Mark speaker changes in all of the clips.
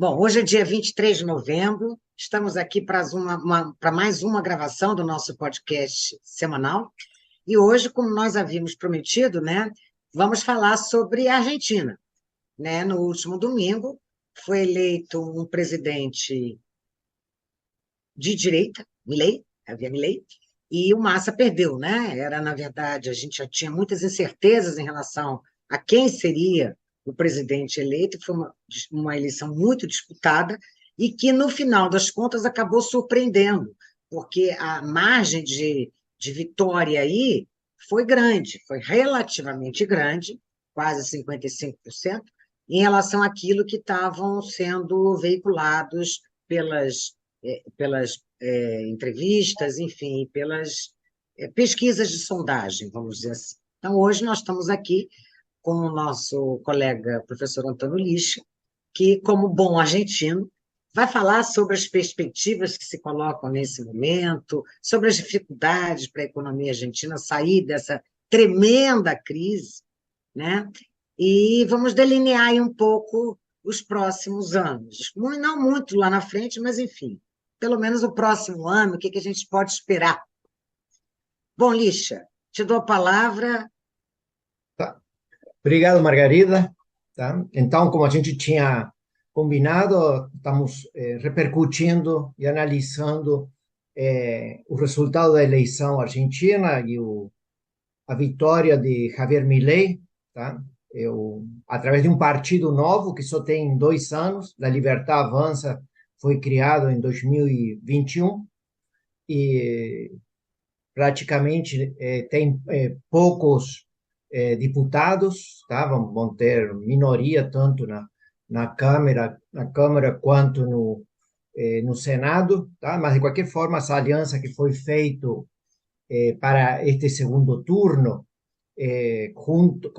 Speaker 1: Bom, hoje é dia 23 de novembro, estamos aqui para mais uma gravação do nosso podcast semanal. E hoje, como nós havíamos prometido, né, vamos falar sobre a Argentina, né? No último domingo foi eleito um presidente de direita, Milei, havia Milei, e o Massa perdeu, né? Era, na verdade, a gente já tinha muitas incertezas em relação a quem seria o presidente eleito, foi uma eleição muito disputada e que, no final das contas, acabou surpreendendo, porque a margem de vitória aí foi grande, foi relativamente grande, quase 55%, em relação àquilo que estavam sendo veiculados pelas entrevistas, enfim, pelas pesquisas de sondagem, vamos dizer assim. Então, hoje nós estamos aqui com o nosso colega professor Antônio Lixa, que, como bom argentino, vai falar sobre as perspectivas que se colocam nesse momento, sobre as dificuldades para a economia argentina sair dessa tremenda crise, né? E vamos delinear aí um pouco os próximos anos. Não muito lá na frente, mas enfim, pelo menos o próximo ano, o que que a gente pode esperar? Bom, Lixa, te dou a palavra.
Speaker 2: Tá. Obrigado, Margarida. Tá? Então, como a gente tinha combinado, estamos repercutindo e analisando o resultado da eleição argentina e a vitória de Javier Milei, tá? Através de um partido novo que só tem 2 anos, La Libertad Avança, foi criado em 2021 e praticamente tem poucos deputados, tá? Vão ter minoria tanto na Câmara quanto no Senado, tá? Mas de qualquer forma essa aliança que foi feito para este segundo turno, Juntos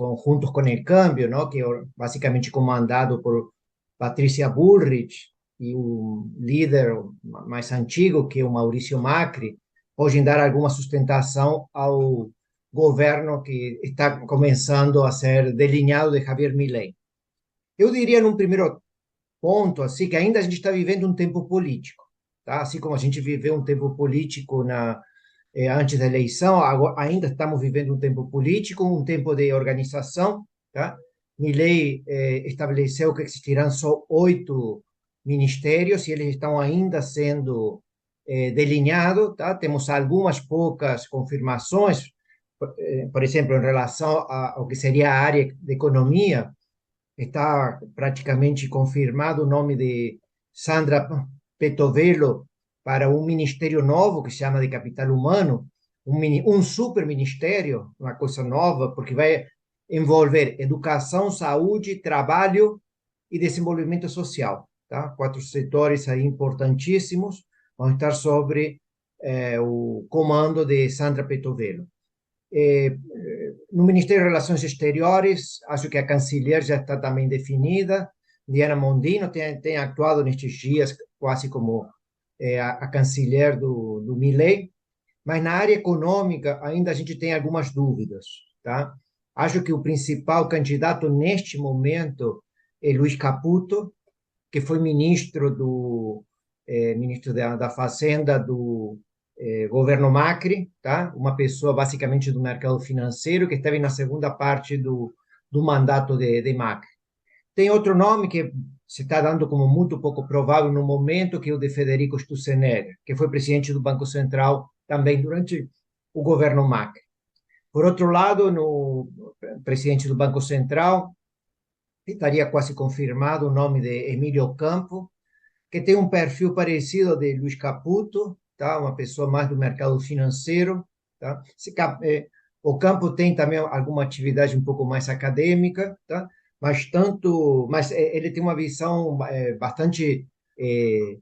Speaker 2: con el Cambio, ¿no? Que basicamente comandado por Patricia Bullrich e o líder mais antigo, que é o Maurício Macri, podem dar alguma sustentação ao governo que está começando a ser delineado de Javier Milei. Eu diria, num primeiro ponto, assim, que ainda a gente está vivendo um tempo político, tá? Assim como a gente viveu um tempo político antes da eleição, agora, ainda estamos vivendo um tempo político, um tempo de organização, tá? Milei estabeleceu que existirão só 8 ministérios e eles estão ainda sendo delineados, tá? Temos algumas poucas confirmações, por exemplo, em relação ao que seria a área de economia, está praticamente confirmado o nome de Sandra Petovelo para um ministério novo que se chama de Capital Humano, um super ministério, uma coisa nova, porque vai envolver educação, saúde, trabalho e desenvolvimento social, tá? 4 setores aí importantíssimos vão estar sobre o comando de Sandra Petovelo. No Ministério de Relações Exteriores, acho que a canciller já está também definida. Diana Mondino tem atuado nestes dias quase como a canciller do Milei, mas na área econômica ainda a gente tem algumas dúvidas, tá? Acho que o principal candidato neste momento é Luiz Caputo, que foi ministro da Fazenda do governo Macri, tá? Uma pessoa basicamente do mercado financeiro que esteve na segunda parte do mandato de Macri. Tem outro nome que se está dando como muito pouco provável no momento, que é o de Federico Stussenegger, que foi presidente do Banco Central também durante o governo Macri. Por outro lado, no presidente do Banco Central, estaria quase confirmado o nome de Emílio Campo, que tem um perfil parecido de Luiz Caputo, tá? Uma pessoa mais do mercado financeiro, tá? O Campo tem também alguma atividade um pouco mais acadêmica, tá? Mas ele tem uma visão bastante eh,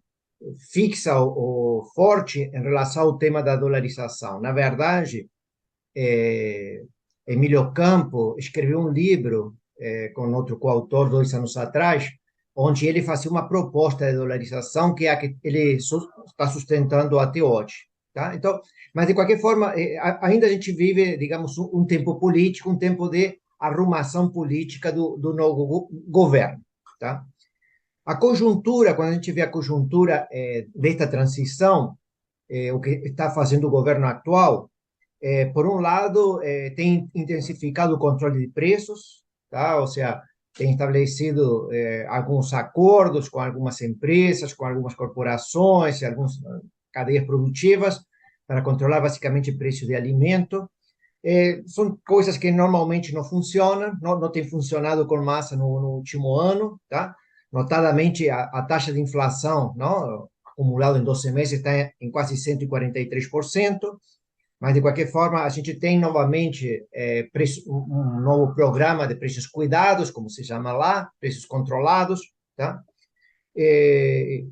Speaker 2: fixa ou forte em relação ao tema da dolarização. Na verdade, eh, Emílio Campo escreveu um livro com outro coautor 2 anos atrás, onde ele fazia uma proposta de dolarização que é a que ele está sustentando até hoje, tá? Então, mas de qualquer forma, ainda a gente vive, digamos, um tempo político, um tempo de arrumação política do novo governo, tá? A conjuntura, quando a gente vê a conjuntura desta transição, o que está fazendo o governo atual, por um lado, tem intensificado o controle de preços, tá? Ou seja, tem estabelecido alguns acordos com algumas empresas, com algumas corporações, algumas cadeias produtivas, para controlar basicamente o preço de alimento. São coisas que normalmente não funcionam, não tem funcionado com massa no último ano, tá? Notadamente, a taxa de inflação, não, acumulado em 12 meses, está em quase 143%, mas, de qualquer forma, a gente tem novamente um novo programa de preços cuidados, como se chama lá, preços controlados, tá? É,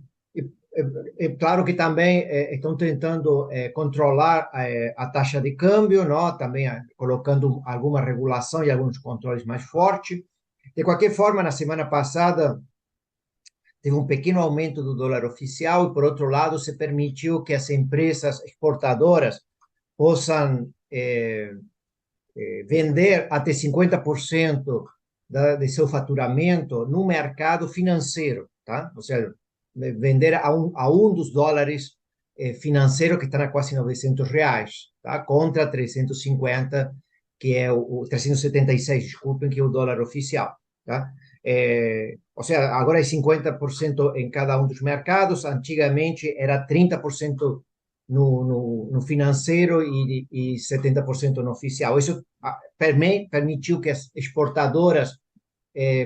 Speaker 2: é claro que também estão tentando controlar a taxa de câmbio, não? Também colocando alguma regulação e alguns controles mais fortes. De qualquer forma, na semana passada, teve um pequeno aumento do dólar oficial e, por outro lado, se permitiu que as empresas exportadoras possam vender até 50% de seu faturamento no mercado financeiro, tá? Ou seja, vender a um dos dólares financeiro que está a quase R$ 900, tá? Contra 350, que é o 376, desculpem, que é o dólar oficial, tá? Ou seja, agora é 50% em cada um dos mercados, antigamente era 30% no financeiro e 70% no oficial. Isso permitiu que as exportadoras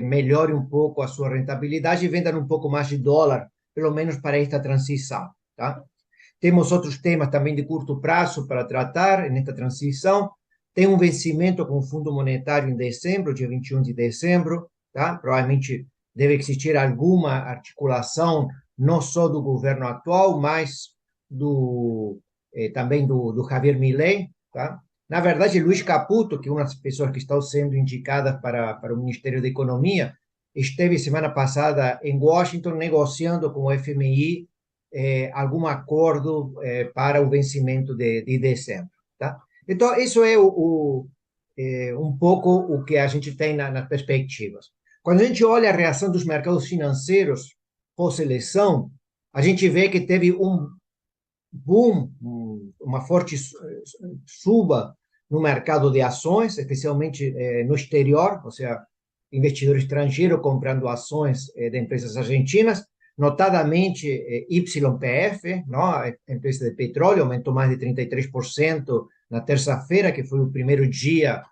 Speaker 2: melhorem um pouco a sua rentabilidade e vendam um pouco mais de dólar, pelo menos para esta transição, tá? Temos outros temas também de curto prazo para tratar nesta transição. Tem um vencimento com o Fundo Monetário em dezembro, dia 21 de dezembro, tá? Provavelmente deve existir alguma articulação, não só do governo atual, mas também do Javier Milei, tá? Na verdade, Luiz Caputo, que é uma das pessoas que estão sendo indicadas para o Ministério da Economia, esteve semana passada em Washington negociando com o FMI algum acordo para o vencimento de dezembro, tá? Então, isso é um pouco o que a gente tem nas perspectivas. Quando a gente olha a reação dos mercados financeiros pós-eleição, a gente vê que teve um boom, uma forte suba no mercado de ações, especialmente no exterior, ou seja, investidor estrangeiro comprando ações de empresas argentinas, notadamente YPF, não? A empresa de petróleo, aumentou mais de 33% na terça-feira, que foi o primeiro dia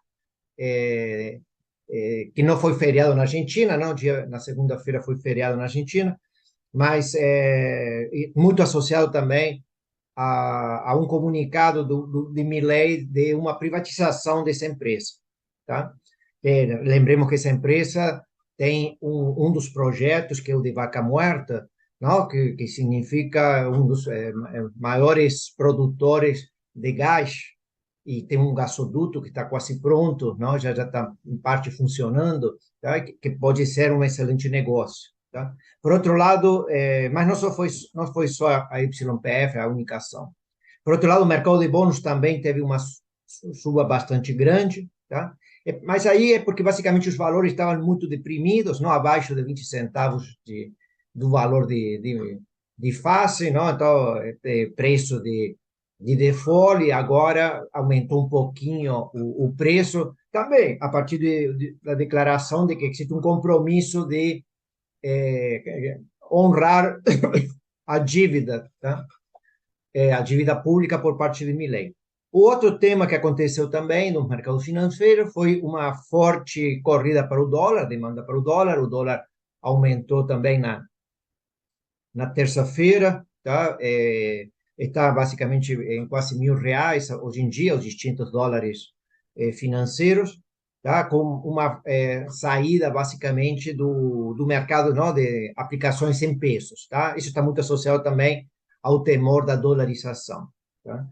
Speaker 2: que não foi feriado na Argentina, não, na segunda-feira foi feriado na Argentina, mas muito associado também a um comunicado de Milei de uma privatização dessa empresa, tá? Lembremos que essa empresa tem um dos projetos, que é o de Vaca Muerta, não? Que significa um dos maiores produtores de gás, e tem um gasoduto que está quase pronto, não? Já está em parte funcionando, tá? Que pode ser um excelente negócio, tá? Por outro lado, mas não foi só a YPF a única ação. Por outro lado, o mercado de bônus também teve uma suba bastante grande, tá? Mas aí é porque basicamente os valores estavam muito deprimidos, não, abaixo de 20 centavos do valor de face, não? Então, preço de default, e agora aumentou um pouquinho o preço, também a partir da declaração de que existe um compromisso de honrar a dívida, tá? A dívida pública por parte de Milei. O outro tema que aconteceu também no mercado financeiro foi uma forte corrida para o dólar, demanda para o dólar aumentou também na terça-feira, tá? Está basicamente em quase R$ 1.000 hoje em dia, os distintos dólares financeiros, tá? Com uma saída basicamente do mercado, não, de aplicações em pesos, tá? Isso está muito associado também ao temor da dolarização, tá?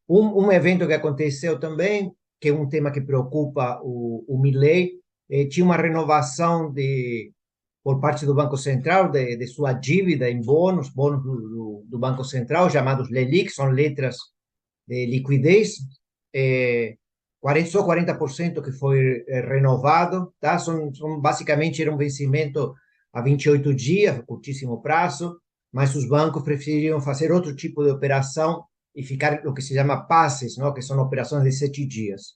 Speaker 2: Um evento que aconteceu também, que é um tema que preocupa o Milei, tinha uma renovação por parte do Banco Central de sua dívida em bônus do Banco Central, chamados LELIC, são letras de liquidez, só 40% que foi renovado, tá? Basicamente era um vencimento a 28 dias, curtíssimo prazo, mas os bancos preferiram fazer outro tipo de operação e ficar o que se chama passes, não? Que são operações de 7 dias.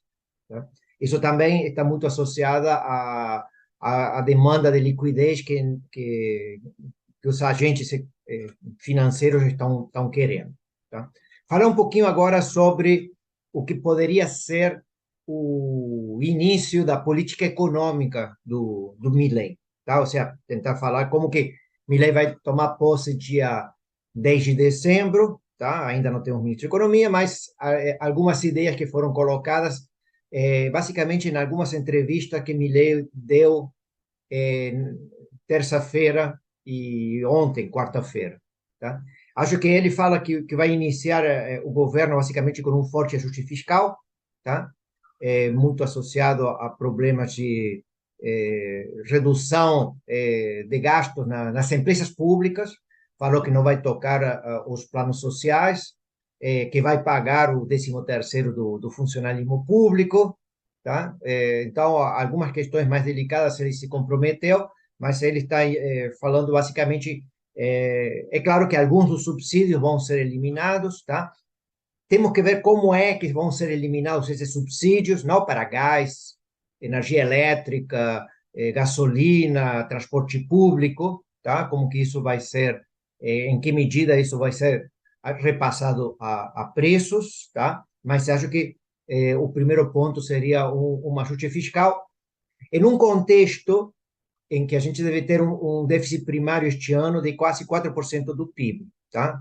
Speaker 2: Tá? Isso também está muito associado à demanda de liquidez que os agentes financeiros estão querendo. Tá? Falar um pouquinho agora sobre o que poderia ser o início da política econômica do Milei. Tá? Ou seja, tentar falar como que Milei vai tomar posse dia 10 de dezembro, tá? Ainda não temos ministro da Economia, mas algumas ideias que foram colocadas, basicamente em algumas entrevistas que Milei deu eh, terça-feira e ontem, quarta-feira. Tá? Acho que ele fala que vai iniciar o governo basicamente com um forte ajuste fiscal, tá? Muito associado a problemas de redução de gastos nas empresas públicas. Falou que não vai tocar os planos sociais, que vai pagar o 13º do funcionalismo público, tá? Então, algumas questões mais delicadas ele se comprometeu, mas ele está falando basicamente, é claro que alguns dos subsídios vão ser eliminados, tá? Temos que ver como é que vão ser eliminados esses subsídios, não para gás, energia elétrica, gasolina, transporte público, tá? Como que isso vai ser, em que medida isso vai ser repassado a preços, tá? Mas acho que o primeiro ponto seria um ajuste fiscal em um contexto em que a gente deve ter um déficit primário este ano de quase 4% do PIB, tá?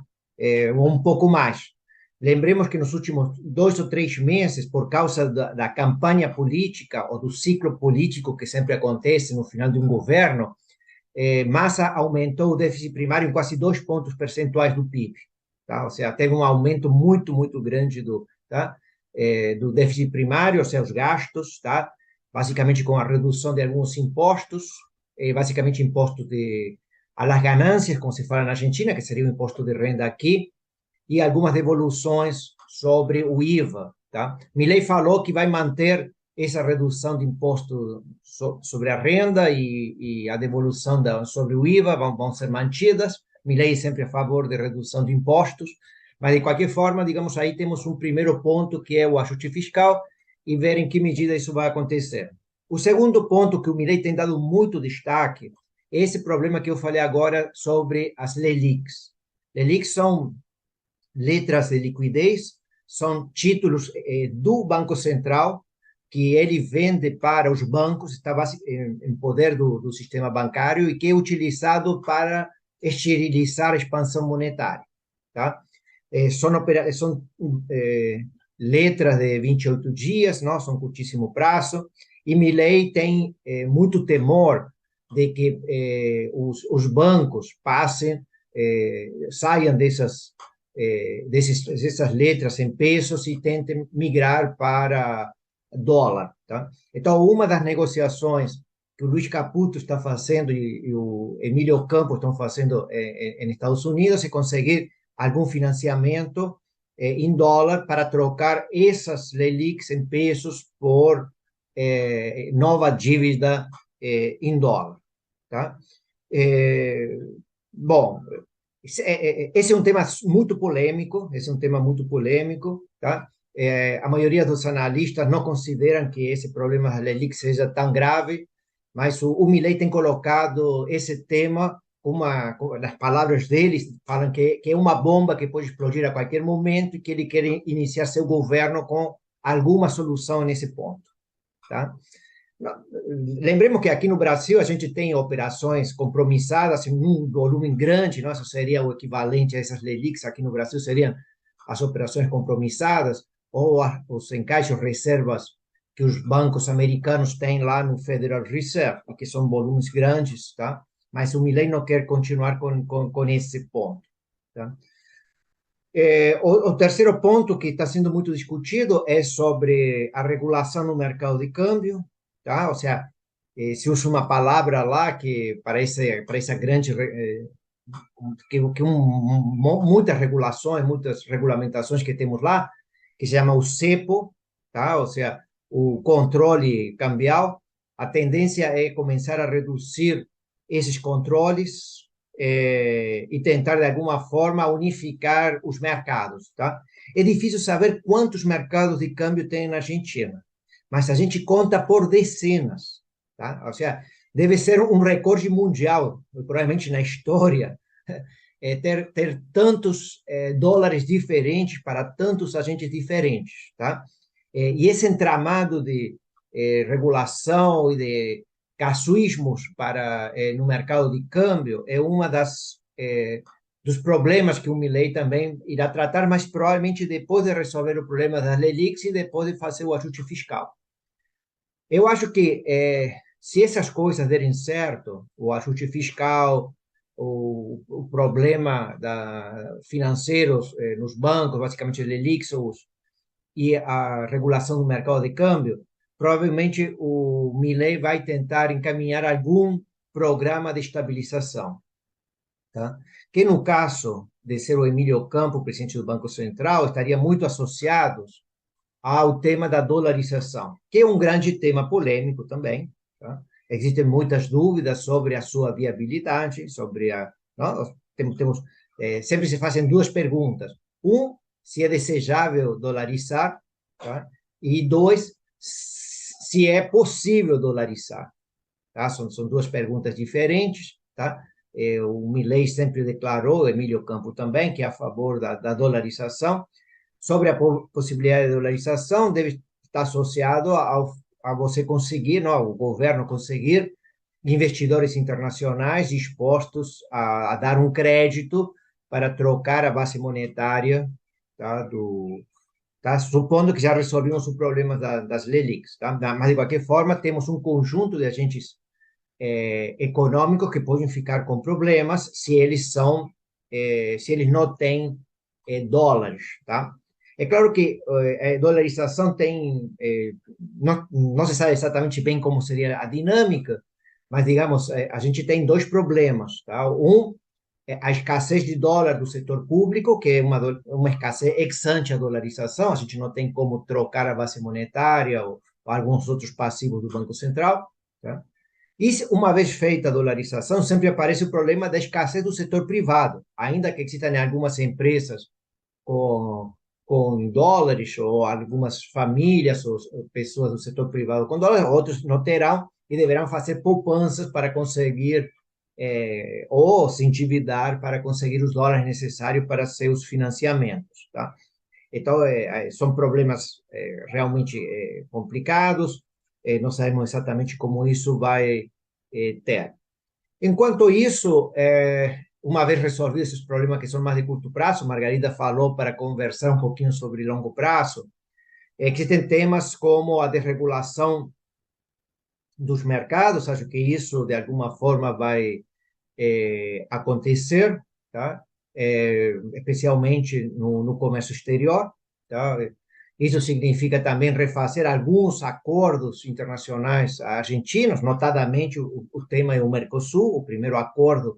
Speaker 2: Ou um pouco mais. Lembremos que nos últimos 2 ou 3 meses, por causa da campanha política ou do ciclo político que sempre acontece no final de um governo, Massa aumentou o déficit primário em quase 2 pontos percentuais do PIB. Tá? Ou seja, teve um aumento muito, muito grande do déficit primário, ou seja, os gastos, tá? Basicamente com a redução de alguns impostos, basicamente imposto a las ganancias, como se fala na Argentina, que seria o imposto de renda aqui, e algumas devoluções sobre o IVA. Tá? Milei falou que vai manter essa redução de imposto sobre a renda e a devolução sobre o IVA vão ser mantidas. Milei é sempre a favor de redução de impostos, mas de qualquer forma, digamos, aí temos um primeiro ponto que é o ajuste fiscal e ver em que medida isso vai acontecer. O segundo ponto que o Milei tem dado muito destaque é esse problema que eu falei agora sobre as LELIQs. LELIQs são letras de liquidez, são títulos do Banco Central que ele vende para os bancos, está em poder do sistema bancário e que é utilizado para esterilizar a expansão monetária. Tá? São letras de 28 dias, não? São curtíssimo prazo, e Milei tem muito temor de que os bancos saiam dessas letras em pesos e tentem migrar para dólar. Tá? Então, uma das negociações que o Luiz Caputo está fazendo e o Emílio Campos estão fazendo em Estados Unidos é conseguir algum financiamento em dólar para trocar essas LELIQs em pesos por nova dívida em dólar. Tá? Bom, esse é um tema muito polêmico, tá? A maioria dos analistas não consideram que esse problema da LELIQ seja tão grave, mas o Milei tem colocado esse tema, nas palavras dele, falam que é uma bomba que pode explodir a qualquer momento e que ele quer iniciar seu governo com alguma solução nesse ponto. Tá? Lembremos que aqui no Brasil a gente tem operações compromissadas em um volume grande, não? Isso seria o equivalente a essas LELIQs aqui no Brasil, seriam as operações compromissadas ou os encaixes reservas que os bancos americanos têm lá no Federal Reserve, que são volumes grandes, tá? Mas o Milei não quer continuar com esse ponto. Tá? O terceiro ponto que está sendo muito discutido é sobre a regulação no mercado de câmbio, tá? Ou seja, se usa uma palavra lá que parece grande, muitas regulações, muitas regulamentações que temos lá, que se chama o CEPO, tá? Ou seja, o controle cambial. A tendência é começar a reduzir esses controles e tentar, de alguma forma, unificar os mercados, tá? É difícil saber quantos mercados de câmbio tem na Argentina, mas a gente conta por dezenas, tá? Ou seja, deve ser um recorde mundial, provavelmente na história, ter tantos dólares diferentes para tantos agentes diferentes, tá? E esse entramado de regulação e de casuísmos para no mercado de câmbio é uma dos problemas que o Milei também irá tratar, mas provavelmente depois de resolver o problema das LELIQs e depois de fazer o ajuste fiscal. Eu acho que se essas coisas derem certo, o ajuste fiscal, o problema financeiros nos bancos, basicamente LELIQs, e a regulação do mercado de câmbio, provavelmente o Milei vai tentar encaminhar algum programa de estabilização, tá? Que no caso de ser o Emílio Campo, presidente do Banco Central, estaria muito associado ao tema da dolarização, que é um grande tema polêmico também, tá? Existem muitas dúvidas sobre a sua viabilidade, sobre não? Sempre se fazem duas perguntas. Se é desejável dolarizar, tá? E dois, se é possível dolarizar, tá? São duas perguntas diferentes, tá? O Milei sempre declarou, Emílio Campo também, que é a favor da dolarização. Sobre a possibilidade de dolarização, deve estar associado a você conseguir, não, o governo conseguir investidores internacionais dispostos a dar um crédito para trocar a base monetária, tá, tá, supondo que já resolvimos o problema das LELIQs, tá? Mas, de qualquer forma, temos um conjunto de agentes econômicos que podem ficar com problemas se eles não têm dólares, tá? É claro que a dolarização não se sabe exatamente bem como seria a dinâmica, mas, digamos, a gente tem dois problemas, tá? A escassez de dólar do setor público, que é uma escassez ex ante a dolarização, a gente não tem como trocar a base monetária ou alguns outros passivos do Banco Central, tá? E uma vez feita a dolarização, sempre aparece o problema da escassez do setor privado, ainda que existam algumas empresas com, com dólares, ou algumas famílias ou pessoas do setor privado com dólares, outros não terão e deverão fazer poupanças para conseguir, ou se endividar para conseguir os dólares necessários para seus financiamentos, tá? Então, são problemas realmente complicados, não sabemos exatamente como isso vai ter. Enquanto isso, uma vez resolvidos esses problemas que são mais de curto prazo, Margarida falou para conversar um pouquinho sobre longo prazo, existem temas como a desregulação dos mercados, acho que isso de alguma forma vai acontecer, tá? Especialmente no comércio exterior, tá? Isso significa também refazer alguns acordos internacionais argentinos, notadamente o tema é o Mercosul, o primeiro acordo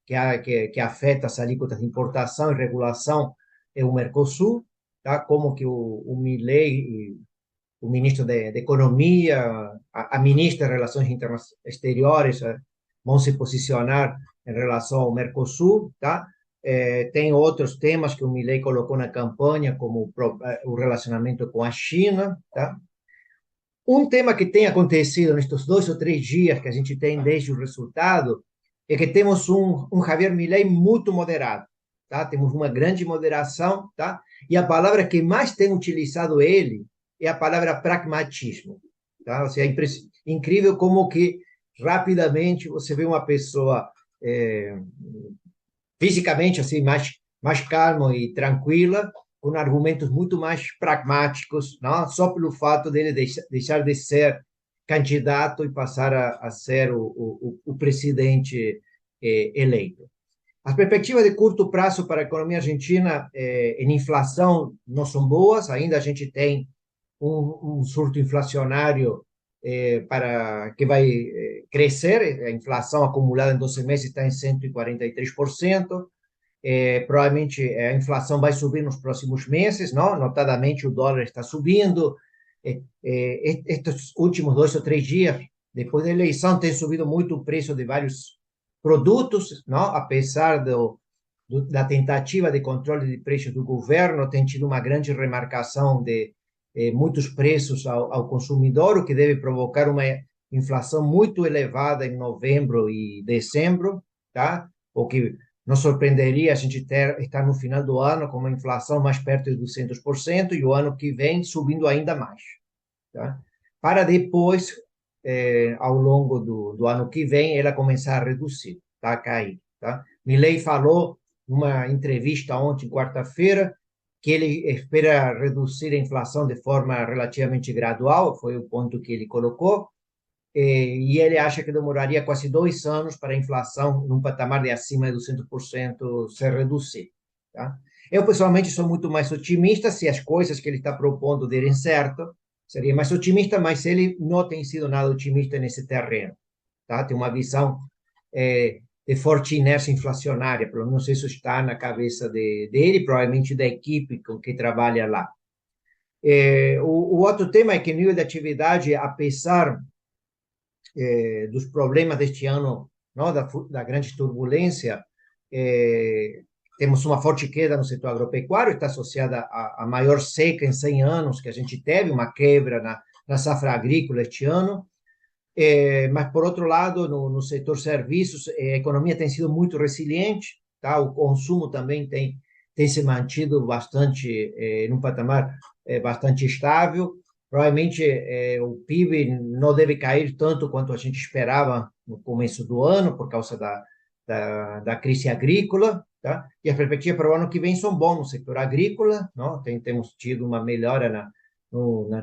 Speaker 2: que afeta as alíquotas de importação e regulação é o Mercosul, tá? Como que o Milei, o ministro de Economia, a ministra de Relações Exteriores vão se posicionar em relação ao Mercosul, tá? Tem outros temas que o Milei colocou na campanha, como o relacionamento com a China, tá? Um tema que tem acontecido nestes 2 ou 3 dias que a gente tem desde o resultado é que temos um Javier Milei muito moderado, tá? Temos uma grande moderação, tá? E a palavra que mais tem utilizado ele é a palavra pragmatismo, tá? Ou seja, é incrível como que rapidamente você vê uma pessoa fisicamente assim mais calma e tranquila, com argumentos muito mais pragmáticos, não? Só pelo fato dele deixar de ser candidato e passar a ser o presidente eleito. As perspectivas de curto prazo para a economia argentina em inflação não são boas, ainda a gente tem um surto inflacionário para que vai crescer, a inflação acumulada em 12 meses está em 143%, provavelmente a inflação vai subir nos próximos meses, não? Notadamente o dólar está subindo, estes últimos 2 ou 3 dias, depois da eleição, tem subido muito o preço de vários produtos, não? Apesar da tentativa de controle de preços do governo, tem tido uma grande remarcação de muitos preços ao consumidor, o que deve provocar uma inflação muito elevada em novembro e dezembro, tá? O que nos surpreenderia a gente estar no final do ano com uma inflação mais perto de 200% e o ano que vem subindo ainda mais, tá? Para depois, ao longo do ano que vem, ela começar a reduzir, tá? A cair, tá? Milei falou numa entrevista ontem, quarta-feira, que ele espera reduzir a inflação de forma relativamente gradual, foi o ponto que ele colocou, e ele acha que demoraria quase 2 anos para a inflação, num patamar de acima de 200%, se reduzir. Tá? Eu, pessoalmente, sou muito mais otimista se as coisas que ele está propondo derem certo, seria mais otimista, mas ele não tem sido nada otimista nesse terreno. Tá? Tem uma visão de forte inércia inflacionária, pelo menos isso está na cabeça dele, provavelmente da equipe com que trabalha lá. O outro tema é que o nível de atividade, apesar dos problemas deste ano, não, da grande turbulência, temos uma forte queda no setor agropecuário, está associada à maior seca em 100 anos que a gente teve, uma quebra na safra agrícola este ano. Mas, por outro lado, no setor serviços, a economia tem sido muito resiliente, tá? O consumo também tem se mantido bastante, num patamar bastante estável. Provavelmente o PIB não deve cair tanto quanto a gente esperava no começo do ano, por causa da crise agrícola, tá? E as perspectivas para o ano que vem são boas no setor agrícola, não? Temos tido uma melhora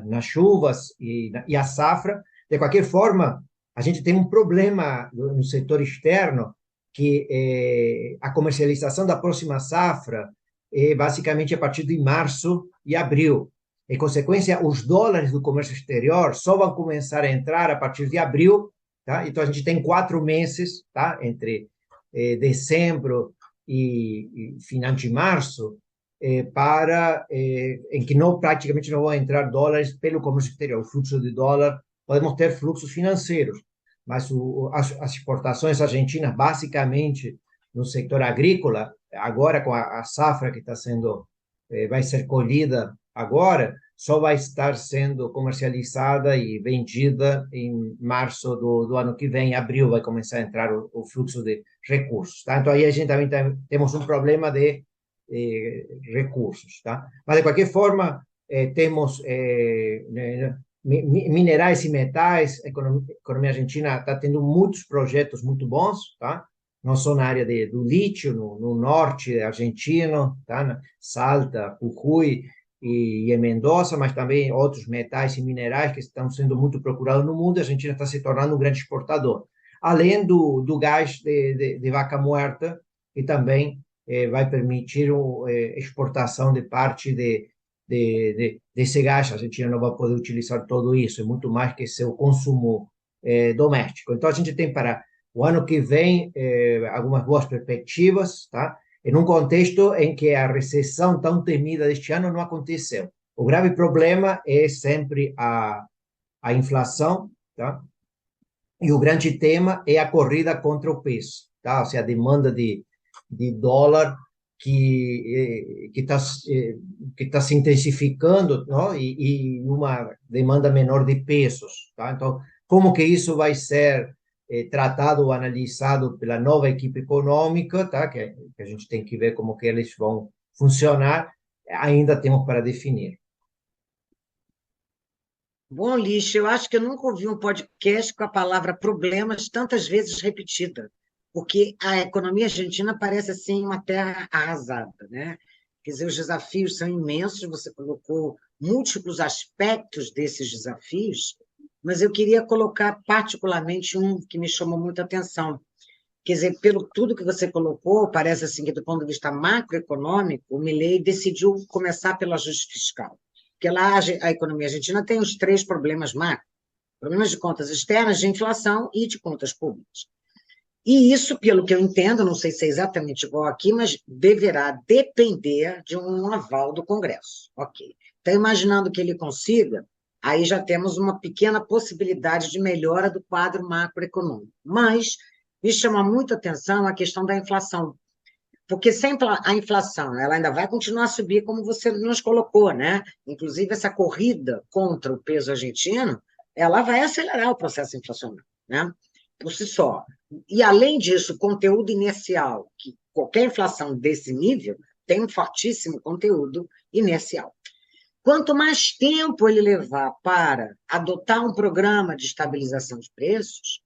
Speaker 2: nas chuvas e a safra. De qualquer forma, a gente tem um problema no setor externo, que a comercialização da próxima safra é basicamente a partir de março e abril. Em consequência, os dólares do comércio exterior só vão começar a entrar a partir de abril, tá? Então, a gente tem 4 meses, tá? Entre dezembro e final de março, em que praticamente não vão entrar dólares pelo comércio exterior. O fluxo de dólar, podemos ter fluxos financeiros, mas as exportações argentinas, basicamente no setor agrícola, agora com a safra que está sendo, vai ser colhida agora, só vai estar sendo comercializada e vendida em março do ano que vem, em abril vai começar a entrar o fluxo de recursos, tá? Então aí a gente também temos um problema de recursos, tá? Mas de qualquer forma, temos minerais e metais, a economia argentina está tendo muitos projetos muito bons, tá? Não só na área do lítio, no norte argentino, tá? Salta, Jujuy e Mendoza, mas também outros metais e minerais que estão sendo muito procurados no mundo. A Argentina está se tornando um grande exportador. Além do gás de vaca muerta, que também vai permitir exportação de parte desse gás. A Argentina não vai poder utilizar todo isso, é muito mais que seu consumo doméstico. Então, a gente tem para o ano que vem algumas boas perspectivas, tá? Em um contexto em que a recessão tão temida deste ano não aconteceu. O grave problema é sempre a inflação, tá? E o grande tema é a corrida contra o peso, tá? Ou seja, a demanda de dólar que está se intensificando, não? E uma demanda menor de pesos, tá? Então, como que isso vai ser tratado ou analisado pela nova equipe econômica, tá? Que a gente tem que ver como que eles vão funcionar, ainda temos para definir.
Speaker 1: Bom, Lixa, eu acho que eu nunca ouvi um podcast com a palavra problemas tantas vezes repetida, porque a economia argentina parece assim uma terra arrasada, né? Quer dizer, os desafios são imensos, você colocou múltiplos aspectos desses desafios, mas eu queria colocar particularmente um que me chamou muita atenção. Quer dizer, pelo tudo que você colocou, parece assim que do ponto de vista macroeconômico, o Milei decidiu começar pelo ajuste fiscal. Porque lá a economia argentina tem os três problemas macro: problemas de contas externas, de inflação e de contas públicas. E isso, pelo que eu entendo, não sei se é exatamente igual aqui, mas deverá depender de um aval do Congresso. Ok. Então, imaginando que ele consiga, aí já temos uma pequena possibilidade de melhora do quadro macroeconômico. Mas me chama muito a atenção a questão da inflação. Porque sempre a inflação, ela ainda vai continuar a subir, como você nos colocou, né? Inclusive, essa corrida contra o peso argentino, ela vai acelerar o processo inflacionário, né? Por si só. E, além disso, o conteúdo inercial, que qualquer inflação desse nível tem um fortíssimo conteúdo inercial. Quanto mais tempo ele levar para adotar um programa de estabilização de preços,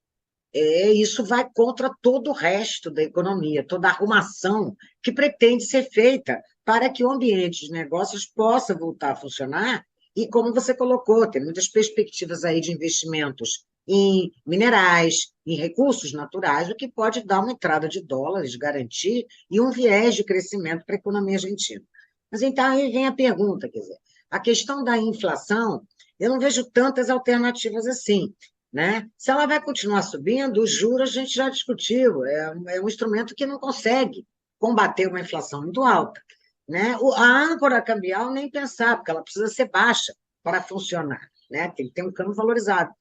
Speaker 1: isso vai contra todo o resto da economia, toda a arrumação que pretende ser feita para que o ambiente de negócios possa voltar a funcionar. E, como você colocou, tem muitas perspectivas aí de investimentos em minerais, em recursos naturais, o que pode dar uma entrada de dólares, garantir, e um viés de crescimento para a economia argentina. Mas então aí vem a pergunta, quer dizer, a questão da inflação, eu não vejo tantas alternativas assim, né? Se ela vai continuar subindo, os juros a gente já discutiu, é um instrumento que não consegue combater uma inflação muito alta, né? A âncora cambial nem pensar, porque ela precisa ser baixa para funcionar, né? Tem que ter um câmbio valorizado.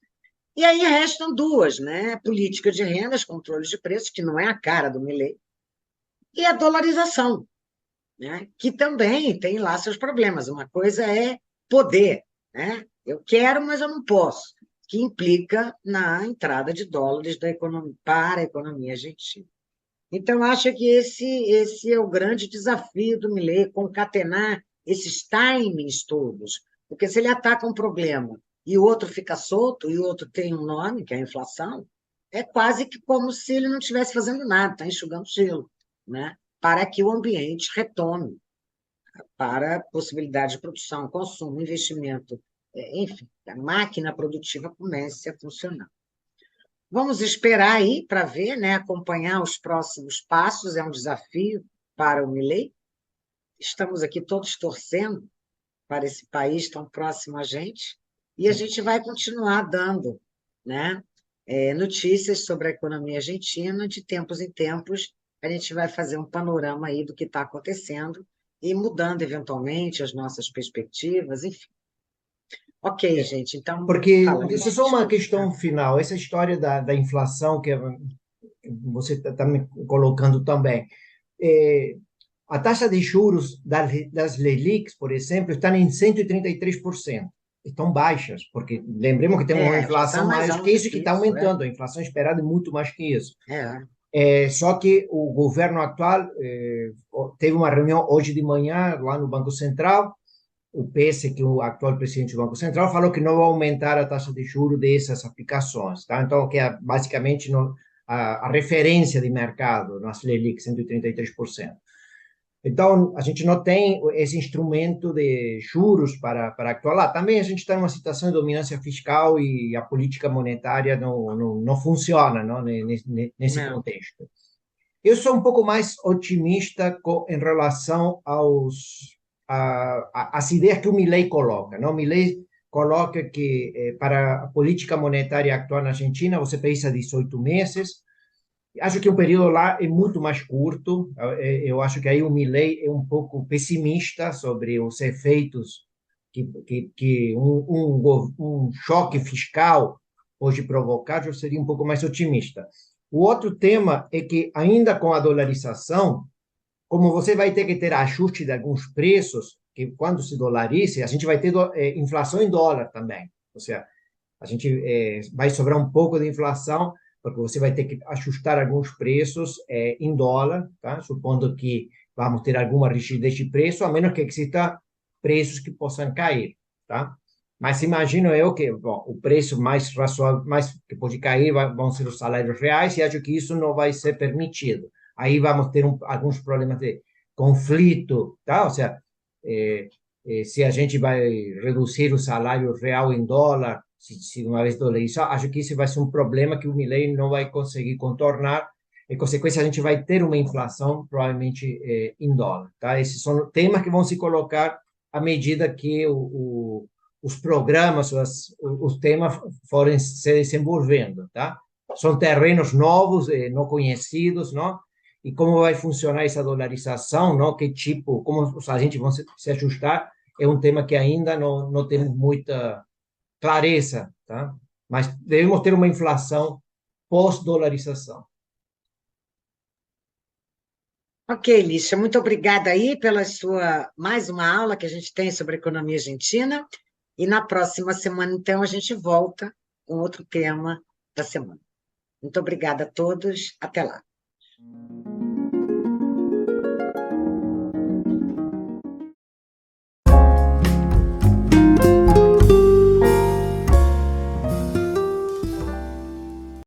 Speaker 1: E aí restam duas, né? Política de rendas, controle de preços, que não é a cara do Milei, e a dolarização, né? Que também tem lá seus problemas. Uma coisa é poder, né? Eu quero, mas eu não posso, que implica na entrada de dólares da economia, para a economia argentina. Então, acho que esse é o grande desafio do Milei, concatenar esses timings todos, porque se ele ataca um problema e o outro fica solto, e o outro tem um nome, que é a inflação, é quase que como se ele não estivesse fazendo nada, está enxugando gelo, né? Para que o ambiente retome para possibilidade de produção, consumo, investimento, enfim, a máquina produtiva comece a funcionar. Vamos esperar aí para ver, né, acompanhar os próximos passos, é um desafio para o Milei. Estamos aqui todos torcendo para esse país tão próximo a gente, e a gente vai continuar dando, né, notícias sobre a economia argentina, de tempos em tempos, a gente vai fazer um panorama aí do que está acontecendo e mudando eventualmente as nossas perspectivas, enfim. Ok,
Speaker 2: É,
Speaker 1: gente, então,
Speaker 2: porque,
Speaker 1: fala,
Speaker 2: isso é
Speaker 1: Lívia,
Speaker 2: só uma
Speaker 1: desculpa.
Speaker 2: questão final. Essa história da inflação que você está me colocando também. É, a taxa de juros das LELIQs, por exemplo, está em 133%. Estão baixas, porque lembremos que temos uma
Speaker 1: A inflação
Speaker 2: inflação
Speaker 1: é mais
Speaker 2: maior que
Speaker 1: alta
Speaker 2: isso e que
Speaker 1: que
Speaker 2: está
Speaker 1: isso,
Speaker 2: aumentando. A inflação esperada é muito mais que isso.
Speaker 1: é.
Speaker 2: Só que o governo atual teve uma reunião hoje de manhã lá no Banco Central. O Pese, que é o atual presidente do Banco Central, falou que não vai aumentar a taxa de juros dessas aplicações. Tá? Então, que é basicamente a referência de mercado nas LELIC, 133%. Então, a gente não tem esse instrumento de juros para actuar lá. Também a gente está numa situação de dominância fiscal e a política monetária não funciona, não, nesse
Speaker 1: Não.
Speaker 2: contexto. Eu sou um pouco mais otimista em relação às ideias que o Milei coloca. Não? O Milei coloca que para a política monetária atual na Argentina você precisa de 18 meses. Acho que o período lá é muito mais curto. Eu acho que aí o Milei é um pouco pessimista sobre os efeitos que um choque fiscal pode provocar. Eu seria um pouco mais otimista. O outro tema é que, ainda com a dolarização, como você vai ter que ter ajuste de alguns preços, que quando se dolarize, a gente vai ter inflação em dólar também. Ou seja, a gente vai sobrar um pouco de inflação, porque você vai ter que ajustar alguns preços em dólar, tá? Supondo que vamos ter alguma rigidez de preço, a menos que exista preços que possam cair, tá? Mas imagino eu que bom, o preço mais razoável, mais que pode cair, vão ser os salários reais, e acho que isso não vai ser permitido. Aí vamos ter alguns problemas de conflito, tá? Ou seja, se a gente vai reduzir o salário real em dólar, se uma vez dolarizar, acho que isso vai ser um problema que o Milei não vai conseguir contornar. Em consequência, a gente vai ter uma inflação, provavelmente, em dólar. Tá? Esses são temas que vão se colocar à medida que os programas, os temas forem se desenvolvendo. Tá? São terrenos novos, não conhecidos, não? E como vai funcionar essa dolarização, não? Que tipo, como os agentes vão se ajustar, é um tema que ainda não temos muita clareza, tá? Mas devemos ter uma inflação pós-dolarização.
Speaker 1: Ok, Lícia, muito obrigada aí pela sua mais uma aula que a gente tem sobre economia argentina. E na próxima semana, então, a gente volta com outro tema da semana. Muito obrigada a todos. Até lá.